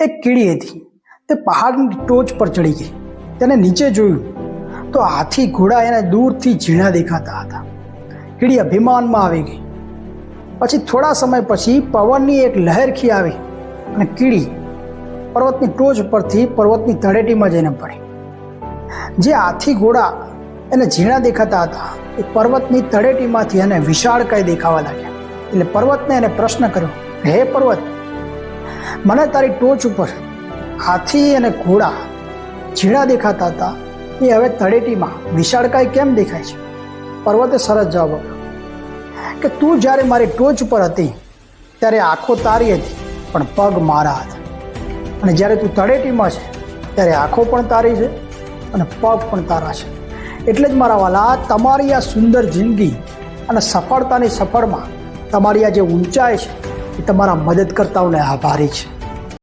એક કીડી હતી, તે પહાડની ટોચ પર ચડી ગઈ. તેને નીચે જોયું તો હાથી ઘોડા એને દૂરથી ઝીણા દેખાતા હતા. કીડી અભિમાનમાં આવી ગઈ. પછી થોડા સમય પછી પવનની એક લહેરખી આવી અને કીડી પર્વતની ટોચ પરથી પર્વતની તળેટીમાં જઈને પડી. જે હાથી ઘોડા એને ઝીણા દેખાતા હતા એ પર્વતની તળેટીમાંથી એને વિશાળકાય દેખાવા લાગ્યા. એટલે પર્વતને એને પ્રશ્ન કર્યો, હે પર્વત, મને તારી ટોચ ઉપર હાથી અને ઘોડા ઝીણા દેખાતા હતા, એ હવે તળેટીમાં વિશાળકાય કેમ દેખાય છે? પર્વતે સરસ જવાબ આપ્યો કે તું જ્યારે મારી ટોચ ઉપર હતી ત્યારે આંખો તારી હતી પણ પગ મારા હતા, અને જ્યારે તું તળેટીમાં છે ત્યારે આંખો પણ તારી છે અને પગ પણ તારા છે. એટલે જ મારા વાલા, તમારી આ સુંદર જિંદગી અને સફળતાની સફળમાં તમારી આ જે ઊંચાઈ છે એ તમારા મદદ કરતાઓને આભારી છે.